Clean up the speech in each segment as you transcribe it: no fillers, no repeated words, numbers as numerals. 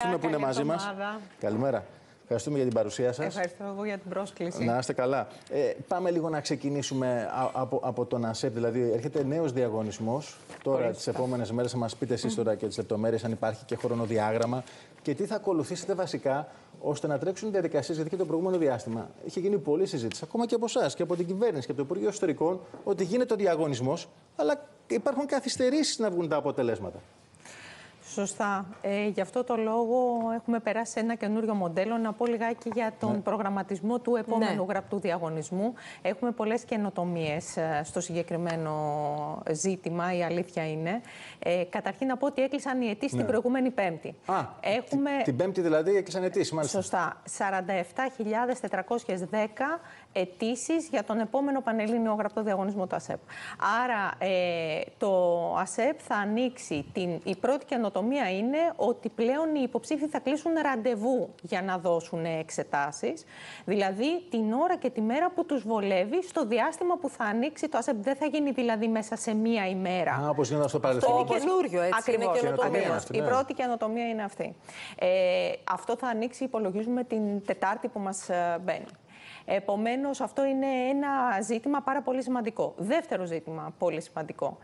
Ευχαριστούμε που είναι μαζί μας. Καλημέρα. Ευχαριστούμε για την παρουσία σας. Ευχαριστώ εγώ για την πρόσκληση. Να είστε καλά. Πάμε λίγο να ξεκινήσουμε από τον ΑΣΕΠ. Δηλαδή, έρχεται νέος διαγωνισμός. Τώρα, τις επόμενες μέρες, θα μας πείτε εσείς τώρα και τις λεπτομέρειες, αν υπάρχει και χρονοδιάγραμμα και τι θα ακολουθήσετε βασικά ώστε να τρέξουν οι διαδικασίες. Γιατί και το προηγούμενο διάστημα είχε γίνει πολλή συζήτηση, ακόμα και από εσάς και από την κυβέρνηση και από το Υπουργείο Εσωτερικών, ότι γίνεται ο διαγωνισμός, αλλά υπάρχουν καθυστερήσεις να βγουν τα αποτελέσματα. Σωστά. Γι' αυτό το λόγο έχουμε περάσει σε ένα καινούριο μοντέλο. Να πω λιγάκι για τον προγραμματισμό του επόμενου γραπτού διαγωνισμού. Έχουμε πολλές καινοτομίες στο συγκεκριμένο ζήτημα, η αλήθεια είναι. Καταρχήν να πω ότι έκλεισαν οι αιτήσεις την προηγούμενη Πέμπτη. Την Πέμπτη δηλαδή έκλεισαν αιτήσεις, μάλιστα. Σωστά. 47.410 αιτήσεις για τον επόμενο πανελλήνιο γραπτό διαγωνισμό του ΑΣΕΠ. Άρα το ΑΣΕΠ θα ανοίξει η πρώτη καινοτομία είναι ότι πλέον οι υποψήφοι θα κλείσουν ραντεβού για να δώσουν εξετάσεις. Δηλαδή την ώρα και τη μέρα που τους βολεύει στο διάστημα που θα ανοίξει το ΑΣΕΠ. Δεν θα γίνει δηλαδή μέσα σε μία ημέρα. Όπως γίνονταν στο παρελθόν. Αυτό είναι καινούριο, έτσι. Ακριβώς. Η πρώτη καινοτομία είναι αυτή. Αυτό θα ανοίξει, υπολογίζουμε, την Τετάρτη που μας μπαίνει. Επομένως, αυτό είναι ένα ζήτημα πάρα πολύ σημαντικό. Δεύτερο ζήτημα πολύ σημαντικό.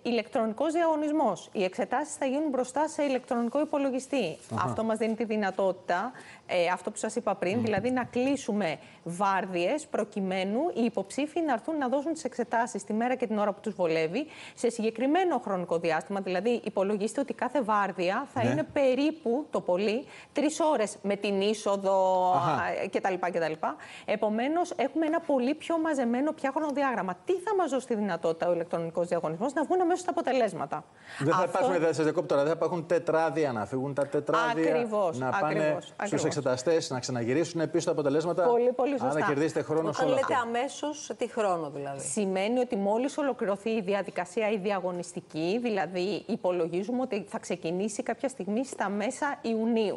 Ηλεκτρονικός διαγωνισμός. Οι εξετάσεις θα γίνουν μπροστά σε ηλεκτρονικό υπολογιστή. Αυτό μας δίνει τη δυνατότητα, αυτό που σας είπα πριν, δηλαδή να κλείσουμε βάρδιες προκειμένου οι υποψήφοι να έρθουν να δώσουν τις εξετάσεις τη μέρα και την ώρα που τους βολεύει σε συγκεκριμένο χρονικό διάστημα. Δηλαδή, υπολογίστε ότι κάθε βάρδια θα είναι περίπου το πολύ 3 ώρες με την είσοδο κτλ. Επομένως, έχουμε ένα πολύ πιο μαζεμένο πια χρονοδιάγραμμα. Τι θα μας δώσει τη δυνατότητα ο ηλεκτρονικός διαγωνισμός? Να βγουν αμέσως τα αποτελέσματα. Δεν θα υπάρχουν, δεν σας διακόπτω τώρα, δεν θα υπάρχουν τετράδια, να φύγουν τα τετράδια, να πάνε στους εξεταστές, να ξαναγυρίσουν πίσω τα αποτελέσματα. Πολύ σωστά. Άρα κερδίσετε χρόνο σε όλα αυτά. Όταν λέτε αμέσως, τι χρόνο δηλαδή? Σημαίνει ότι μόλις ολοκληρωθεί η διαδικασία η διαγωνιστική, δηλαδή υπολογίζουμε ότι θα ξεκινήσει κάποια στιγμή στα μέσα Ιουνίου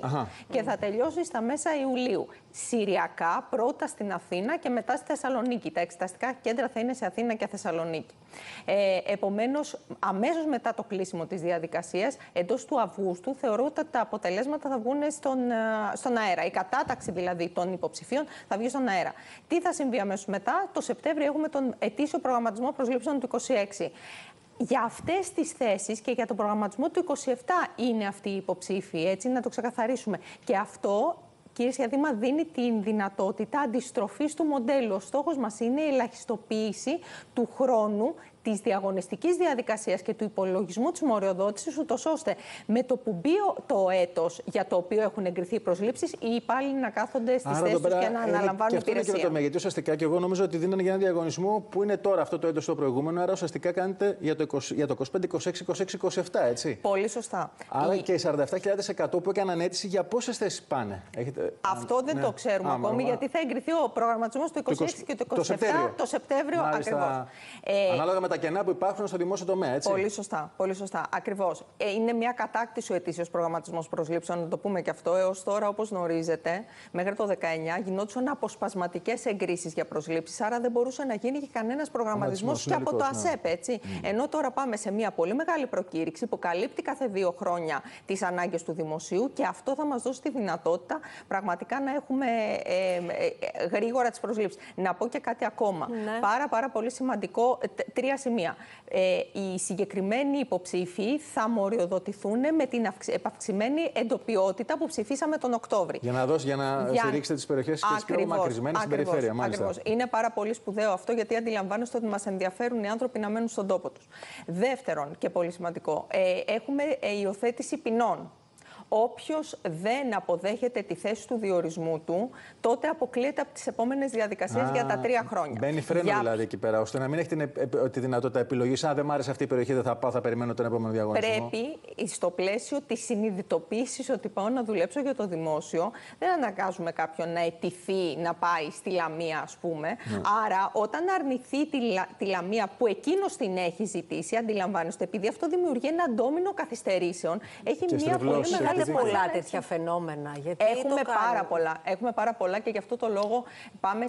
και θα τελειώσει στα μέσα Ιουλίου. Συριακά, πρώτα στην Αθήνα και μετά στη Θεσσαλονίκη. Τα εξεταστικά κέντρα θα είναι σε Αθήνα και Θεσσαλονίκη. Επομένως, αμέσως μετά το κλείσιμο της διαδικασίας, εντός του Αυγούστου, θεωρώ ότι τα αποτελέσματα θα βγουν στον αέρα. Η κατάταξη δηλαδή των υποψηφίων θα βγει στον αέρα. Τι θα συμβεί αμέσως μετά? Το Σεπτέμβριο έχουμε τον ετήσιο προγραμματισμό προσλήψεων του 26. Για αυτές τις θέσεις και για τον προγραμματισμό του 27 είναι αυτοί οι υποψήφοι, έτσι, να το ξεκαθαρίσουμε. Και αυτό, κύριε Σιαδήμα, δίνει την δυνατότητα αντιστροφής του μοντέλου. Ο στόχος μας είναι η ελαχιστοποίηση του χρόνου της διαγωνιστικής διαδικασίας και του υπολογισμού της μοριοδότησης, ούτως ώστε με το που μπει το έτος για το οποίο έχουν εγκριθεί οι προσλήψεις, οι υπάλληλοι να κάθονται στις θέσεις τους και να αναλαμβάνουν υπηρεσία. Και αυτό γιατί ουσιαστικά και εγώ νομίζω ότι δίνανε για ένα διαγωνισμό που είναι τώρα αυτό το έτος το προηγούμενο, άρα ουσιαστικά κάνετε για το 25, 26, 26, 27, έτσι. Πολύ σωστά. Άρα και οι 47.100 που έκαναν αίτηση, για πόσες θέσεις πάνε? Αυτό δεν το ξέρουμε ακόμη, γιατί θα εγκριθεί ο προγραμματισμός του 26 και του 27 το Σεπτέμβριο ακριβώς. Ανάλογα με τα κενά που υπάρχουν στο δημόσιο τομέα, έτσι. Πολύ σωστά. Ακριβώς. Είναι μια κατάκτηση ο ετήσιος προγραμματισμός προσλήψεων, να το πούμε και αυτό. Έως τώρα, όπως γνωρίζετε, μέχρι το 19 γινόντουσαν αποσπασματικές εγκρίσεις για προσλήψεις. Άρα δεν μπορούσε να γίνει και κανένας προγραμματισμός και από το ΑΣΕΠ, έτσι. Ενώ τώρα πάμε σε μια πολύ μεγάλη προκήρυξη που καλύπτει κάθε 2 χρόνια τις ανάγκες του δημοσίου και αυτό θα μας δώσει τη δυνατότητα πραγματικά να έχουμε γρήγορα τις προσλήψεις. Να πω και κάτι ακόμα. Πάρα πολύ σημαντικό. 3 σημεία. Οι συγκεκριμένοι υποψήφοι θα μοριοδοτηθούν με την επαυξημένη εντοπιότητα που ψηφίσαμε τον Οκτώβρη. Για να στηρίξετε τις περιοχές και τις πιο μακρισμένες στην περιφέρεια. Ακριβώς. Είναι πάρα πολύ σπουδαίο αυτό, γιατί αντιλαμβάνεστε ότι μας ενδιαφέρουν οι άνθρωποι να μένουν στον τόπο τους. Δεύτερον, και πολύ σημαντικό, έχουμε υιοθέτηση ποινών. Όποιος δεν αποδέχεται τη θέση του διορισμού του, τότε αποκλείεται από τις επόμενες διαδικασίες για τα 3 χρόνια. Μπαίνει φρένο δηλαδή εκεί πέρα, ώστε να μην έχει τη δυνατότητα επιλογής. Αν δεν μ' άρεσε αυτή η περιοχή, δεν θα πάω, θα περιμένω τον επόμενο διαγωνισμό. Πρέπει, στο πλαίσιο της συνειδητοποίησης ότι πάω να δουλέψω για το δημόσιο, δεν αναγκάζουμε κάποιον να αιτηθεί να πάει στη Λαμία, ας πούμε. Άρα, όταν αρνηθεί τη Λαμία που εκείνος την έχει ζητήσει, αντιλαμβάνεστε, επειδή αυτό δημιουργεί ένα ντόμινο καθυστερήσεων, έχει μια πολύ μεγάλη Έχετε πολλά τέτοια φαινόμενα? Γιατί Έχουμε πάρα πολλά και γι' αυτό το λόγο πάμε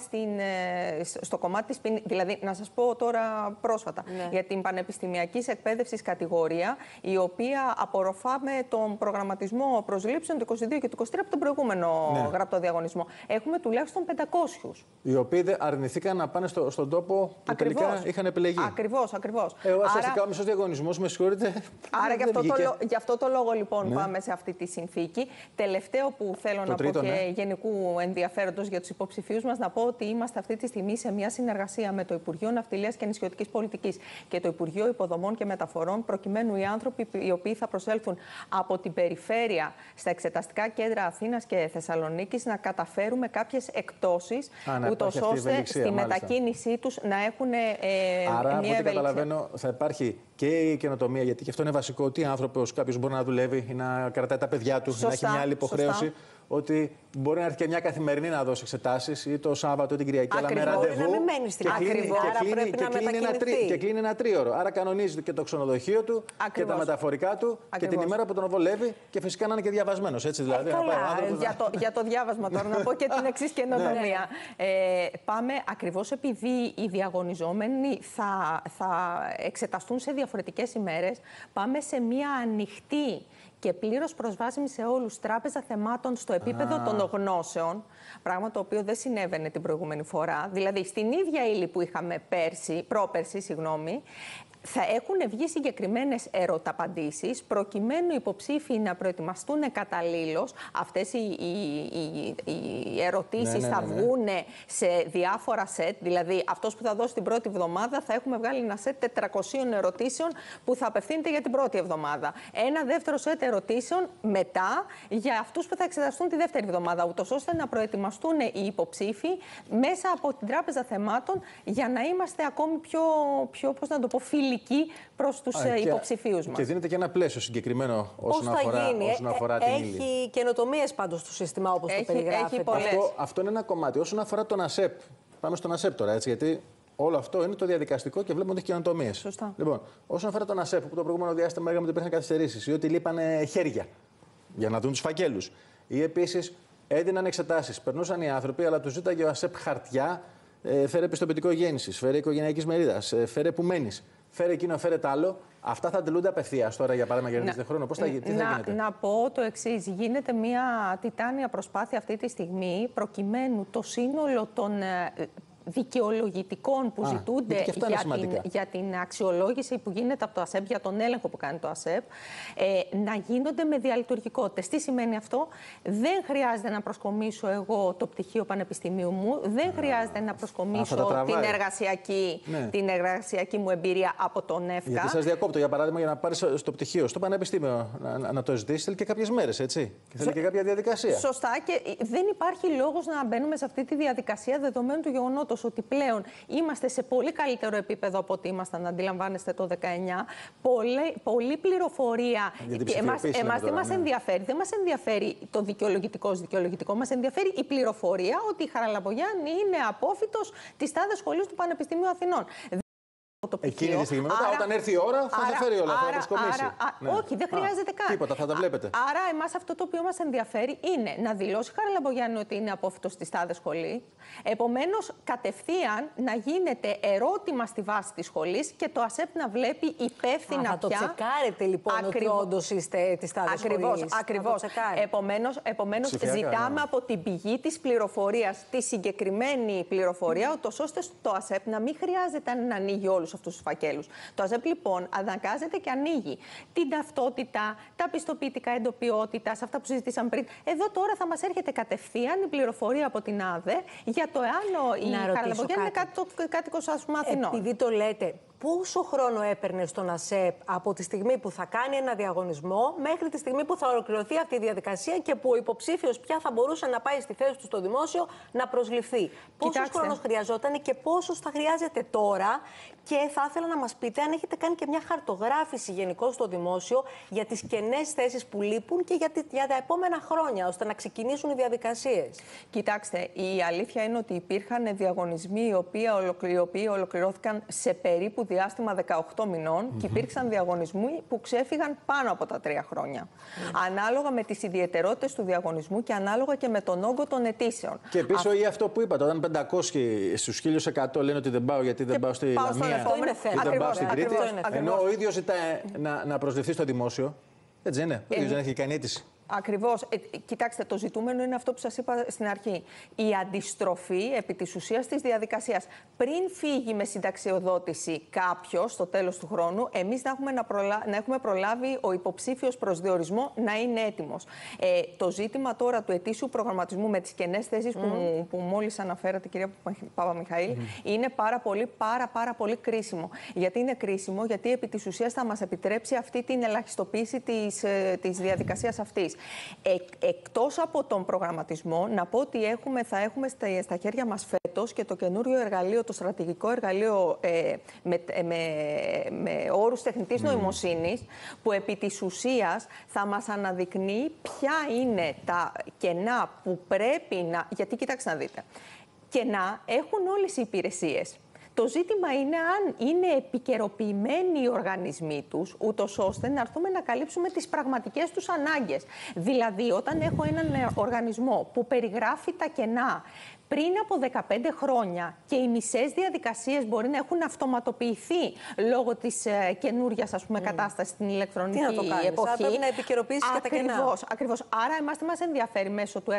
στο κομμάτι της ποινής. Δηλαδή, να σας πω τώρα πρόσφατα για την πανεπιστημιακή εκπαίδευση κατηγορία, η οποία απορροφά με τον προγραμματισμό προσλήψεων του 22 και του 23 από τον προηγούμενο γραπτό διαγωνισμό. Έχουμε τουλάχιστον 500. Οι οποίοι αρνηθήκαν να πάνε στον τόπο που τελικά είχαν επιλεγεί. Ακριβώς. Εγώ ουσιαστικά ο μισός διαγωνισμός, με συγχωρείτε. Άρα γι' αυτό το λόγο λοιπόν πάμε σε αυτή τη συνθήκη. Τελευταίο που θέλω να πω και γενικού ενδιαφέροντος για τους υποψηφίους μας, να πω ότι είμαστε αυτή τη στιγμή σε μια συνεργασία με το Υπουργείο Ναυτιλίας και Νησιωτικής Πολιτικής και το Υπουργείο Υποδομών και Μεταφορών, προκειμένου οι άνθρωποι οι οποίοι θα προσέλθουν από την περιφέρεια στα εξεταστικά κέντρα Αθήνας και Θεσσαλονίκης να καταφέρουμε κάποιες εκπτώσεις, ούτως ώστε στη μετακίνησή τους να έχουν Άρα, μια από ό,τι ευελιξία. καταλαβαίνω, θα υπάρχει και η καινοτομία, γιατί και αυτό είναι βασικό. Ότι άνθρωπος κάποιος μπορεί να δουλεύει ή να κρατάει τα παιδιά του, να έχει μια άλλη υποχρέωση. Ότι μπορεί να έρθει και μια καθημερινή να δώσει εξετάσεις ή το Σάββατο ή την Κυριακή, αλλά με ραντεβού. Να μην μένει στην και κλείνει ένα τρίωρο. Άρα κανονίζει και το ξενοδοχείο του και τα μεταφορικά του και την ημέρα που τον βολεύει και φυσικά να είναι και διαβασμένος. Έτσι δηλαδή. Για το διάβασμα τώρα, να πω και την εξής καινοτομία. Πάμε ακριβώς επειδή οι διαγωνιζόμενοι θα εξεταστούν σε διαφορετικές ημέρες, πάμε σε μια ανοιχτή και πλήρως προσβάσιμη σε όλους τράπεζα θεμάτων στο επίπεδο των γνώσεων, πράγμα το οποίο δεν συνέβαινε την προηγούμενη φορά. Δηλαδή, στην ίδια ύλη που είχαμε πρόπερση, θα έχουν βγει συγκεκριμένες ερωταπαντήσεις, προκειμένου οι υποψήφοι να προετοιμαστούν καταλήλως. Αυτές οι ερωτήσεις θα βγουν σε διάφορα σετ. Δηλαδή, αυτός που θα δώσει την πρώτη εβδομάδα θα έχουμε βγάλει ένα σετ 400 ερωτήσεων που θα απευθύνεται για την πρώτη εβδομάδα. Ένα δεύτερο σετ ερωτήσεων μετά για αυτούς που θα εξεταστούν τη δεύτερη εβδομάδα, ούτως ώστε να προετοιμαστούν οι υποψήφοι μέσα από την τράπεζα θεμάτων για να είμαστε ακόμη πιο πώς να το πω, φιλικοί προς τους υποψηφίους μας. Και δίνεται και ένα πλαίσιο συγκεκριμένο όσον αφορά την ύλη. Έχει καινοτομίες πάντως το σύστημα όπως το περιγράφεται. Αυτό είναι ένα κομμάτι. Όσον αφορά τον ΑΣΕΠ, πάμε στον ΑΣΕΠ τώρα, έτσι, γιατί όλο αυτό είναι το διαδικαστικό και βλέπουμε ότι έχει καινοτομίες. Σωστά. Λοιπόν, όσον αφορά τον ΑΣΕΠ, που το προηγούμενο διάστημα λέγαμε ότι υπήρχαν καθυστερήσεις ή ότι λείπανε χέρια για να δουν τους φακέλους, ή επίσης έδιναν εξετάσεις. Περνούσαν οι άνθρωποι, αλλά τους ζήταγε ο ΑΣΕΠ χαρτιά. Φέρε πιστοποιητικό γέννησης, φέρε οικογενειακής μερίδας, φέρε που μένεις, φέρε εκείνο, φέρε τ' άλλο. Αυτά θα τελούνται απευθείας τώρα, για παράδειγμα, για να χρόνο. Πώς θα γίνεται? Να πω το εξής. Γίνεται μια τιτάνια προσπάθεια αυτή τη στιγμή, προκειμένου το σύνολο των δικαιολογητικών που ζητούνται για την αξιολόγηση που γίνεται από το ΑΣΕΠ, για τον έλεγχο που κάνει το ΑΣΕΠ, να γίνονται με διαλειτουργικότητες. Τι σημαίνει αυτό? Δεν χρειάζεται να προσκομίσω εγώ το πτυχίο πανεπιστημίου μου, δεν χρειάζεται να προσκομίσω την εργασιακή μου εμπειρία από τον ΕΦΚΑ. Γιατί σας διακόπτω, για παράδειγμα, για να πάρεις στο πτυχίο, στο πανεπιστήμιο να το ζητήσεις, θέλει και κάποιες μέρες, έτσι. Και θέλει και κάποια διαδικασία. Σωστά, και δεν υπάρχει λόγος να μπαίνουμε σε αυτή τη διαδικασία δεδομένου του γεγονότος ότι πλέον είμαστε σε πολύ καλύτερο επίπεδο από ό,τι ήμασταν, αντιλαμβάνεστε, το 19. Πολλή πληροφορία. Εμάς δεν μας ενδιαφέρει. Δεν μας ενδιαφέρει το δικαιολογητικό. Μας ενδιαφέρει η πληροφορία ότι η Χαραλαμπογιάννη είναι απόφοιτος της τάδε σχολείου του Πανεπιστημίου Αθηνών. Εκείνη τη στιγμή, όταν έρθει η ώρα, θα τα φέρει όλα. Θα προσκομίσει. Όχι, δεν χρειάζεται καν. Τίποτα, θα τα βλέπετε. Άρα, εμάς αυτό το οποίο μας ενδιαφέρει είναι να δηλώσει η Χαραλαμπογιάννη ότι είναι απόφοιτος της τάδε σχολή. Επομένως, κατευθείαν να γίνεται ερώτημα στη βάση της σχολής και το ΑΣΕΠ να βλέπει υπεύθυνα πια. Θα το τσεκάρετε λοιπόν ότι όντως είστε της τάδε σχολής. Ακριβώς. Επομένως, ζητάμε από την πηγή της πληροφορίας τη συγκεκριμένη πληροφορία, ώστε το ΑΣΕΠ να μην χρειάζεται να ανοίγει όλους αυτούς τους φακέλους. Το ΑΣΕΠ λοιπόν αναγκάζεται και ανοίγει την ταυτότητα, τα πιστοποιητικά εντοπιότητας, αυτά που συζητήσαμε πριν. Εδώ τώρα θα μας έρχεται κατευθείαν η πληροφορία από την ΑΔΕ για το εάν η Χαραλαμπογιάννη είναι κάτοικος Αθηνών. Επειδή το λέτε, πόσο χρόνο έπαιρνε στον ΑΣΕΠ από τη στιγμή που θα κάνει ένα διαγωνισμό μέχρι τη στιγμή που θα ολοκληρωθεί αυτή η διαδικασία και που ο υποψήφιος πια θα μπορούσε να πάει στη θέση του στο δημόσιο να προσληφθεί? Πόσος χρόνος χρειαζόταν και πόσος θα χρειάζεται τώρα? Και θα ήθελα να μας πείτε αν έχετε κάνει και μια χαρτογράφηση γενικώς στο δημόσιο για τις κενές θέσεις που λείπουν και για τα επόμενα χρόνια, ώστε να ξεκινήσουν οι διαδικασίες. Κοιτάξτε, η αλήθεια είναι ότι υπήρχαν διαγωνισμοί οι οποίοι ολοκληρώθηκαν σε περίπου διάστημα 18 μηνών και υπήρξαν διαγωνισμοί που ξέφυγαν πάνω από τα 3 χρόνια. Ανάλογα με τις ιδιαιτερότητες του διαγωνισμού και ανάλογα και με τον όγκο των αιτήσεων. Και πίσω ή αυτό που είπατε, όταν 500 στους 1.100 λένε ότι δεν πάω γιατί δεν πάω στη Λαμία ή δεν πάω στην Κρήτη, ενώ ο ίδιος ζητάει να προσληφθεί στο δημόσιο. Έτσι δεν είναι. Ο ίδιος δεν έχει κάνει αίτηση. Ακριβώς. Κοιτάξτε, το ζητούμενο είναι αυτό που σας είπα στην αρχή. Η αντιστροφή επί της ουσίας της διαδικασίας. Πριν φύγει με συνταξιοδότηση κάποιος στο τέλος του χρόνου, εμείς να έχουμε προλάβει ο υποψήφιος προς διορισμό να είναι έτοιμος. Το ζήτημα τώρα του ετήσιου προγραμματισμού με τις κενές θέσεις που μόλις αναφέρατε, κυρία Παπαμιχαήλ, είναι πάρα πολύ κρίσιμο. Γιατί είναι κρίσιμο? Γιατί επί της ουσίας θα μας επιτρέψει αυτή την ελαχιστοποίηση της διαδικασίας αυτής. Εκτός από τον προγραμματισμό, να πω ότι θα έχουμε στα χέρια μας φέτος και το καινούριο εργαλείο, το στρατηγικό εργαλείο με όρους τεχνητής νοημοσύνης, που επί της ουσίας θα μας αναδεικνύει ποια είναι τα κενά που πρέπει να... Γιατί κοιτάξτε να δείτε, κενά έχουν όλες οι υπηρεσίες. Το ζήτημα είναι αν είναι επικαιροποιημένοι οι οργανισμοί τους, ούτως ώστε να έρθουμε να καλύψουμε τις πραγματικές τους ανάγκες. Δηλαδή, όταν έχω έναν οργανισμό που περιγράφει τα κενά πριν από 15 χρόνια και οι μισές διαδικασίες μπορεί να έχουν αυτοματοποιηθεί λόγω της καινούριας κατάστασης στην ηλεκτρονική εποχή. Πρέπει να επικαιροποιήσεις και τα κενά. Ακριβώς. Άρα, μας ενδιαφέρει μέσω του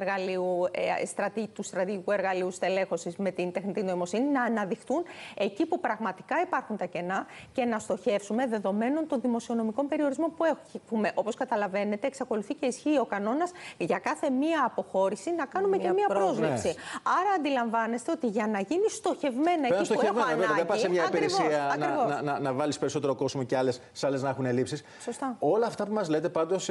του στρατηγικού εργαλείου στελέχωσης με την τεχνητή νοημοσύνη να αναδειχθούν εκεί που πραγματικά υπάρχουν τα κενά και να στοχεύσουμε δεδομένων των δημοσιονομικών περιορισμών που έχουμε. Όπως καταλαβαίνετε, εξακολουθεί και ισχύει ο κανόνας για κάθε μία αποχώρηση να κάνουμε και μία πρόσληψη. Άρα αντιλαμβάνεστε ότι για να γίνει στοχευμένα εκεί που έχω ανάγκη... Δεν πας σε μια υπηρεσία να βάλεις περισσότερο κόσμο και σε άλλες να έχουν ελλείψεις. Σωστά. Όλα αυτά που μας λέτε πάντως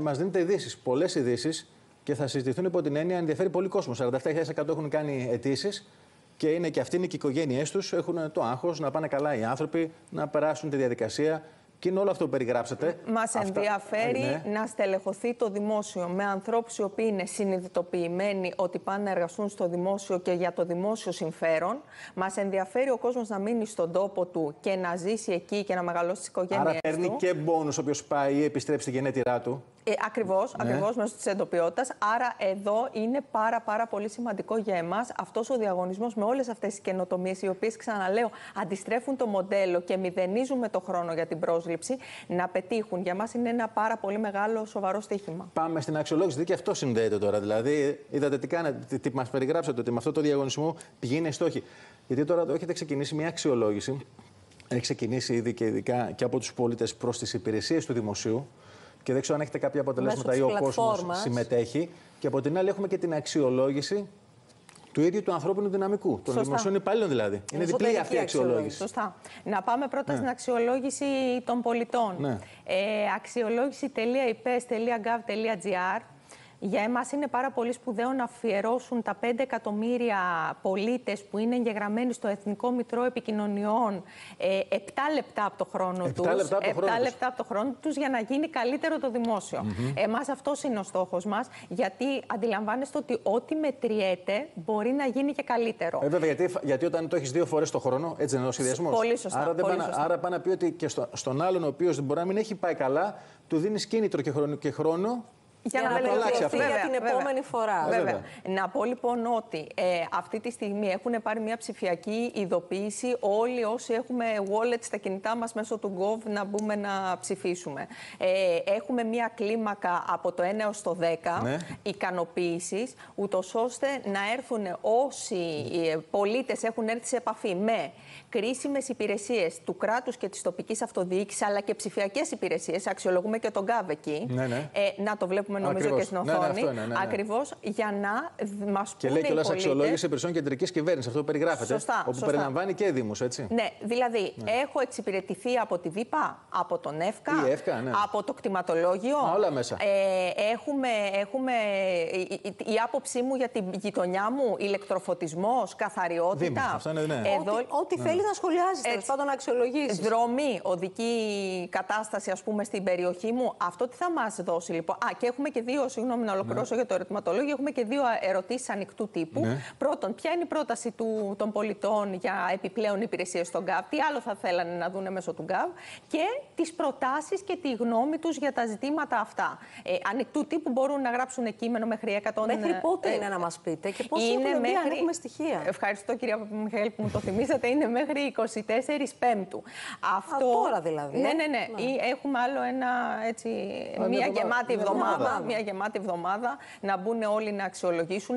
μας δίνετε ειδήσεις, πολλές ειδήσεις και θα συζητηθούν υπό την έννοια ενδιαφέρει πολύ κόσμο. 47.100 έχουν κάνει αιτήσεις και είναι και αυτοί είναι και οι οικογένειές τους, έχουν το άγχος να πάνε καλά οι άνθρωποι, να περάσουν τη διαδικασία. Και είναι όλο αυτό που περιγράψατε. Μας ενδιαφέρει να στελεχωθεί το δημόσιο με ανθρώπους οι οποίοι είναι συνειδητοποιημένοι ότι πάνε να εργαστούν στο δημόσιο και για το δημόσιο συμφέρον. Μας ενδιαφέρει ο κόσμος να μείνει στον τόπο του και να ζήσει εκεί και να μεγαλώσει τις οικογένειές του. Άρα παίρνει και μπόνους όποιος πάει ή επιστρέψει στη γενέτειρά του. Ακριβώς, μέσω της εντοπιότητας. Άρα εδώ είναι πάρα πολύ σημαντικό για εμάς αυτός ο διαγωνισμός με όλες αυτές τις καινοτομίες, οι οποίες, ξαναλέω, αντιστρέφουν το μοντέλο και μηδενίζουμε το χρόνο για την πρόσληψη, να πετύχουν. Για μας είναι ένα πάρα πολύ μεγάλο, σοβαρό στοίχημα. Πάμε στην αξιολόγηση, γιατί και αυτό συνδέεται τώρα. Δηλαδή, είδατε τι κάνετε, τι μας περιγράψατε, ότι με αυτό το διαγωνισμό πηγαίνει στόχοι. Γιατί τώρα έχετε ξεκινήσει μια αξιολόγηση, έχει ξεκινήσει ήδη και ειδικά και από τους πολίτες προς τις υπηρεσίες του δημοσίου. Και δεν ξέρω αν έχετε κάποια αποτελέσματα ή ο κόσμος συμμετέχει. Και από την άλλη, έχουμε και την αξιολόγηση του ίδιου του ανθρώπινου δυναμικού, των δημοσίων υπαλλήλων δηλαδή. Είναι διπλή αυτή η αξιολόγηση. Σωστά. Να πάμε πρώτα στην αξιολόγηση των πολιτών. Αξιολόγηση.ipes.gov.gr. Για εμάς είναι πάρα πολύ σπουδαίο να αφιερώσουν τα 5 εκατομμύρια πολίτες που είναι εγγεγραμμένοι στο Εθνικό Μητρό Επικοινωνιών 7 λεπτά από το χρόνο τους. 7 λεπτά από το χρόνο τους για να γίνει καλύτερο το δημόσιο. Εμάς αυτός είναι ο στόχος μας, γιατί αντιλαμβάνεστε ότι ό,τι μετριέται μπορεί να γίνει και καλύτερο. Βέβαια, γιατί όταν το έχεις 2 φορές το χρόνο, έτσι είναι ο σχεδιασμός. Πολύ σωστά. Άρα πάει να πει ότι και στον άλλον, ο οποίος μπορεί να μην έχει πάει καλά, του δίνεις κίνητρο και χρόνο. Για να βελτιωθεί για την επόμενη φορά. Βέβαια. Να πω λοιπόν ότι αυτή τη στιγμή έχουν πάρει μια ψηφιακή ειδοποίηση όλοι όσοι έχουμε wallet στα κινητά μας μέσω του Gov να μπούμε να ψηφίσουμε. Έχουμε μια κλίμακα από το 1 έως το 10 ικανοποίησης, ούτως ώστε να έρθουν όσοι πολίτες έχουν έρθει σε επαφή με κρίσιμες υπηρεσίες του κράτους και της τοπικής αυτοδιοίκησης, αλλά και ψηφιακές υπηρεσίες. Αξιολογούμε και τον Gov εκεί. Να το βλέπουμε νομίζω και στην οθόνη. Ακριβώς για να μας πούνε. Και λέει κιόλας αξιολόγηση υπηρεσιών κεντρικής κυβέρνησης. Αυτό που περιγράφεται. Σωστά. Όπου περιλαμβάνει και Δήμους, έτσι. Ναι, δηλαδή έχω εξυπηρετηθεί από τη ΒΥΠΑ, από τον ΕΦΚΑ, από το κτηματολόγιο. Όλα μέσα. Η άποψή μου για την γειτονιά μου, ηλεκτροφωτισμός, καθαριότητα. Δήμος, αυτά είναι, ό,τι θέλει να σχολιάζει, τέλος πάντων να αξιολογήσει. Δρομή, οδική κατάσταση, ας πούμε, στην περιοχή μου. Αυτό τι θα μας δώσει, λοιπόν. Και έχουμε έχουμε και δύο, συγγνώμη να ολοκληρώσω για το ερωτηματολόγιο, έχουμε και δύο ερωτήσεις ανοιχτού τύπου. Πρώτον, ποια είναι η πρόταση των πολιτών για επιπλέον υπηρεσίες στον γκάβ, τι άλλο θα θέλανε να δούνε μέσω του γκάβ και τις προτάσεις και τη γνώμη τους για τα ζητήματα αυτά. Ανοιχτού τύπου μπορούν να γράψουν κείμενο μέχρι 100. Μέχρι πότε είναι να μας πείτε και πώς έχουν δει, αν έχουμε στοιχεία. Ευχαριστώ κυρία Παπαμιχαήλ που μου το θυμήσατε. Είναι μέχρι 24 Πέμπτου. Αυτό τώρα δηλαδή. Ναι. Έχουμε άλλο μια γεμάτη εβδομάδα. Μια γεμάτη εβδομάδα να μπουν όλοι να αξιολογήσουν.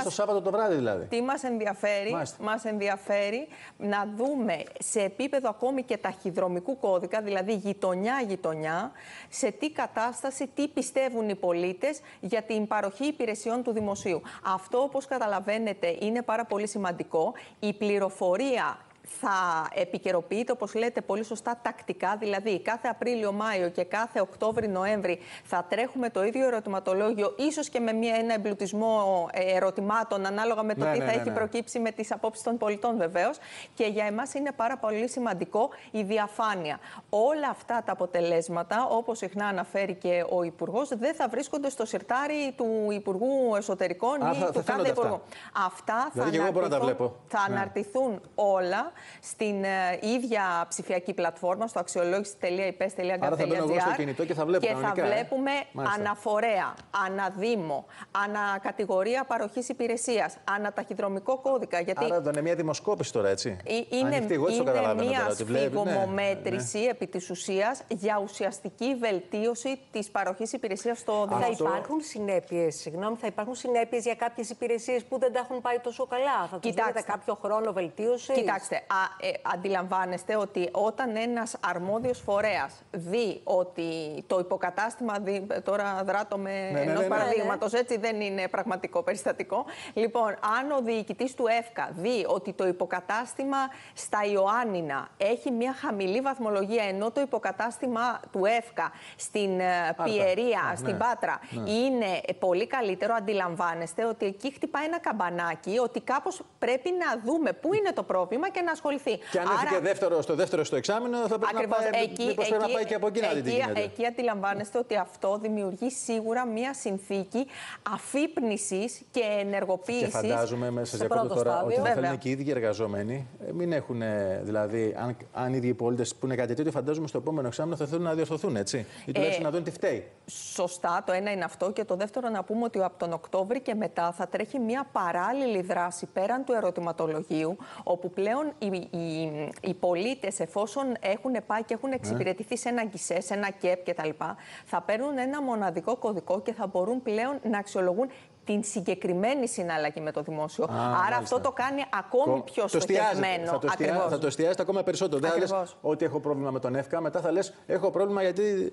Στο Σάββατο το βράδυ δηλαδή. Τι μας ενδιαφέρει, μας ενδιαφέρει να δούμε σε επίπεδο ακόμη και ταχυδρομικού κώδικα, δηλαδή γειτονιά-γειτονιά, σε τι κατάσταση, τι πιστεύουν οι πολίτες για την παροχή υπηρεσιών του δημοσίου. Αυτό, όπως καταλαβαίνετε, είναι πάρα πολύ σημαντικό. Η πληροφορία θα επικαιροποιείται, όπως λέτε πολύ σωστά, τακτικά. Δηλαδή, κάθε Απρίλιο-Μάιο και κάθε Οκτώβρη-Νοέμβρη θα τρέχουμε το ίδιο ερωτηματολόγιο, ίσως και με ένα εμπλουτισμό ερωτημάτων, ανάλογα με το τι θα έχει προκύψει με τις απόψεις των πολιτών, βεβαίως. Και για εμάς είναι πάρα πολύ σημαντικό η διαφάνεια. Όλα αυτά τα αποτελέσματα, όπως συχνά αναφέρει και ο Υπουργός, δεν θα βρίσκονται στο σιρτάρι του Υπουργού Εσωτερικών ή του κάθε Υπουργού. Αυτά θα αναρτηθούν όλα στην ίδια ψηφιακή πλατφόρμα, στο αξιολόγηση.ipes.gov.gr. Άρα θα μπαίνω εγώ στο κινητό και θα βλέπω βλέπουμε αναφορέα, αναδήμο, ανακατηγορία παροχής υπηρεσίας, αναταχυδρομικό κώδικα. Γιατί άρα είναι μια δημοσκόπηση τώρα, έτσι. Είναι μια σφιγμομέτρηση επί της ουσίας για ουσιαστική βελτίωση της παροχής υπηρεσίας στο δημόσιο. Θα υπάρχουν συνέπειες, θα υπάρχουν συνέπειες για κάποιες υπηρεσίες που δεν τα έχουν πάει τόσο καλά. Θα τους δίνετε κάποιο χρόνο βελτίωσης. Κοιτάξτε, αντιλαμβάνεστε ότι όταν ένας αρμόδιος φορέας δει ότι το υποκατάστημα, τώρα δράτω με ενός παραδείγματος, έτσι δεν είναι πραγματικό περιστατικό. Λοιπόν, αν ο διοικητής του ΕΦΚΑ δει ότι το υποκατάστημα στα Ιωάννινα έχει μια χαμηλή βαθμολογία, ενώ το υποκατάστημα του ΕΦΚΑ στην Πιερία, στην Πάτρα, είναι πολύ καλύτερο, αντιλαμβάνεστε ότι εκεί χτυπάει ένα καμπανάκι, ότι κάπως πρέπει να δούμε πού είναι το πρόβλημα και να ασχοληθεί. Και αν έρθει και στο δεύτερο στο εξάμηνο, θα πρέπει να πάει και από εκεί να δει τι γίνεται. Εκεί αντιλαμβάνεστε ότι αυτό δημιουργεί σίγουρα μια συνθήκη αφύπνισης και ενεργοποίησης. Και φαντάζομαι μέσα σε αυτό τώρα ότι θα θέλουν και οι ίδιοι εργαζόμενοι. Μην έχουν, δηλαδή, αν οι ίδιοι πολίτες πούνε κάτι τέτοιο, φαντάζομαι στο επόμενο εξάμηνο θα θέλουν να διορθωθούν, έτσι. Ή τουλάχιστον να δουν τι φταίει. Σωστά, το ένα είναι αυτό. Και το δεύτερο, να πούμε ότι από τον Οκτώβρη και μετά θα τρέχει μια παράλληλη δράση πέραν του ερωτηματολογίου, όπου πλέον οι πολίτες, εφόσον έχουν πάει και έχουν εξυπηρετηθεί σε ένα γκισέ, σε ένα ΚΕΠ κτλ., θα παίρνουν ένα μοναδικό κωδικό και θα μπορούν πλέον να αξιολογούν την συγκεκριμένη συναλλαγή με το δημόσιο. Άρα μάλιστα. Αυτό το κάνει ακόμη πιο στοχευμένο. Θα το εστιάσετε ακόμα περισσότερο. Δεν θα λες ότι έχω πρόβλημα με τον ΕΦΚΑ, μετά θα λες έχω πρόβλημα γιατί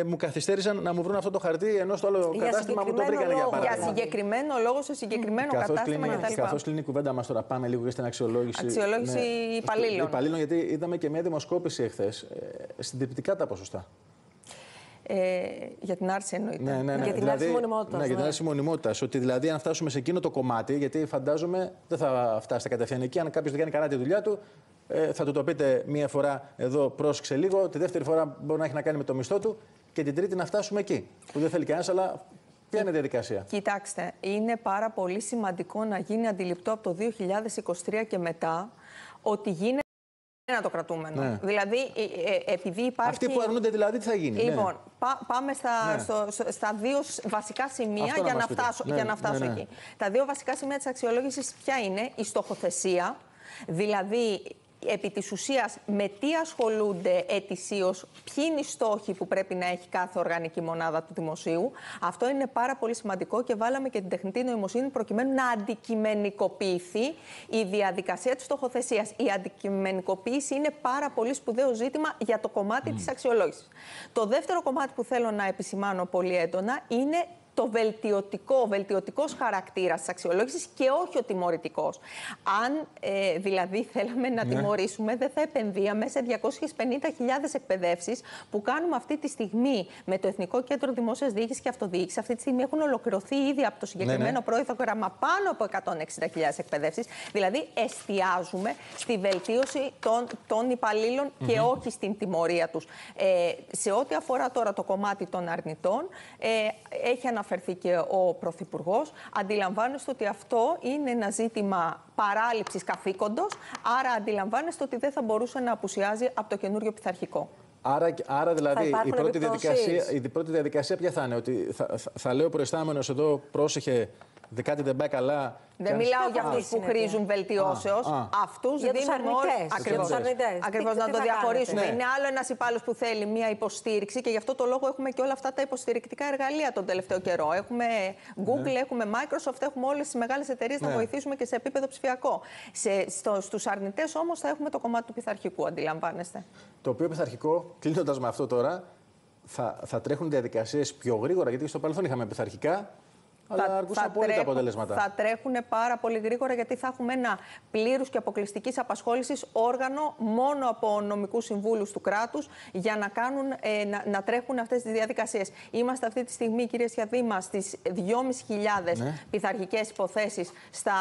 μου καθυστέρησαν να μου βρουν αυτό το χαρτί, ενώ στο άλλο κατάστημα μου το βρήκανε για παράδειγμα. Για συγκεκριμένο λόγο, σε συγκεκριμένο κατάστημα κτλ. Καθώς κλείνει η κουβέντα μας τώρα, πάμε λίγο στην αξιολόγηση. Αξιολόγηση υπαλλήλων. Γιατί είδαμε και μια δημοσκόπηση εχθές. Συντριπτικά τα ποσοστά. Για την άρση εννοείται. Ναι. Για την άρση μονιμότητας. Ναι, για την άρση μονιμότητας. Ότι δηλαδή, αν φτάσουμε σε εκείνο το κομμάτι, γιατί φαντάζομαι δεν θα φτάσετε κατευθείαν εκεί. Αν κάποιος δεν κάνει καλά τη δουλειά του, θα του το πείτε μία φορά εδώ, πρόσεξε λίγο. Τη δεύτερη φορά μπορεί να έχει να κάνει με το μισθό του. Και την τρίτη να φτάσουμε εκεί. Που δεν θέλει κανένας, αλλά ποια είναι η διαδικασία. Κοιτάξτε, είναι πάρα πολύ σημαντικό να γίνει αντιληπτό από το 2023 και μετά ότι γίνεται ένα το κρατούμενο. Ναι. Δηλαδή, επειδή υπάρχει. Αυτοί που αρνούνται, δηλαδή, τι θα γίνει. Λοιπόν, πάμε στα δύο βασικά σημεία για να φτάσω εκεί. Τα δύο βασικά σημεία της αξιολόγησης ποια είναι? Η στοχοθεσία, δηλαδή επί της ουσίας με τι ασχολούνται ετησίως, ποιοι είναι οι στόχοι που πρέπει να έχει κάθε οργανική μονάδα του δημοσίου. Αυτό είναι πάρα πολύ σημαντικό και βάλαμε και την τεχνητή νοημοσύνη προκειμένου να αντικειμενικοποιηθεί η διαδικασία της στοχοθεσίας. Η αντικειμενικοποίηση είναι πάρα πολύ σπουδαίο ζήτημα για το κομμάτι της αξιολόγησης. Το δεύτερο κομμάτι που θέλω να επισημάνω πολύ έντονα είναι το βελτιωτικός χαρακτήρας της αξιολόγησης και όχι ο τιμωρητικός. Αν δηλαδή θέλαμε να τιμωρήσουμε, δεν θα επενδύαμε σε 250.000 εκπαιδεύσεις που κάνουμε αυτή τη στιγμή με το Εθνικό Κέντρο Δημόσιας Διοίκησης και Αυτοδιοίκησης. Αυτή τη στιγμή έχουν ολοκληρωθεί ήδη από το συγκεκριμένο πρόγραμμα πάνω από 160.000 εκπαιδεύσεις. Δηλαδή, εστιάζουμε στη βελτίωση των υπαλλήλων και όχι στην τιμωρία τους. Σε ό,τι αφορά τώρα το κομμάτι των αρνητών, έχει αναφερθεί και ο Πρωθυπουργός. Αντιλαμβάνεστε ότι αυτό είναι ένα ζήτημα παράληψης καθήκοντος, άρα αντιλαμβάνεστε ότι δεν θα μπορούσε να απουσιάζει από το καινούριο πειθαρχικό. Άρα δηλαδή η πρώτη διαδικασία ποια θα είναι? Ότι θα λέει ο προϊστάμενος εδώ, πρόσεχε, κάτι δεν πάει καλά. Δεν μιλάω για αυτούς που χρήζουν βελτιώσεως. Αυτούς δίνουμε ακριβώς να το διαχωρίσουμε. Είναι άλλο ένας υπάλληλος που θέλει μια υποστήριξη και γι' αυτό το λόγο έχουμε και όλα αυτά τα υποστηρικτικά εργαλεία τον τελευταίο καιρό. Έχουμε Google, έχουμε Microsoft, έχουμε όλες τις μεγάλες εταιρείες να βοηθήσουμε και σε επίπεδο ψηφιακό. Στους αρνητές όμως θα έχουμε το κομμάτι του πειθαρχικού, αντιλαμβάνεστε. Το οποίο πειθαρχικό, κλείνοντας με αυτό τώρα, θα τρέχουν διαδικασίες πιο γρήγορα, γιατί στο παρελθόν είχαμε πειθαρχικά. Αλλά αρκούσαν πολύ τα αποτελέσματα. Θα τρέχουν πάρα πολύ γρήγορα, γιατί θα έχουμε ένα πλήρους και αποκλειστικής απασχόλησης όργανο μόνο από νομικούς συμβούλους του κράτους για να τρέχουν αυτές τις διαδικασίες. Είμαστε αυτή τη στιγμή, κυρία Σιαδήμα, στις 2.500 πειθαρχικές υποθέσεις στα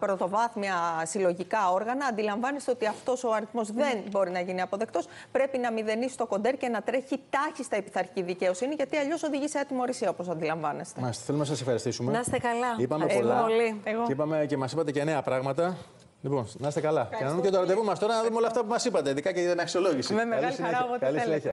πρωτοβάθμια συλλογικά όργανα. Αντιλαμβάνεστε ότι αυτός ο αριθμός δεν μπορεί να γίνει αποδεκτός. Πρέπει να μηδενίσει το κοντέρ και να τρέχει τάχιστα η πειθαρχική δικαιοσύνη, γιατί αλλιώς οδηγεί σε ατιμωρησία, όπως αντιλαμβάνεστε. Μάλιστα, θέλουμε να σας ευχαριστήσουμε. Να είστε καλά. Είπαμε πολλά και μας είπατε και νέα πράγματα. Λοιπόν, να είστε καλά. Και να δούμε και το ραντεβού μας τώρα, να δούμε όλα αυτά που μας είπατε, ειδικά και για την αξιολόγηση. Με μεγάλη χαρά, όποτε θέλετε.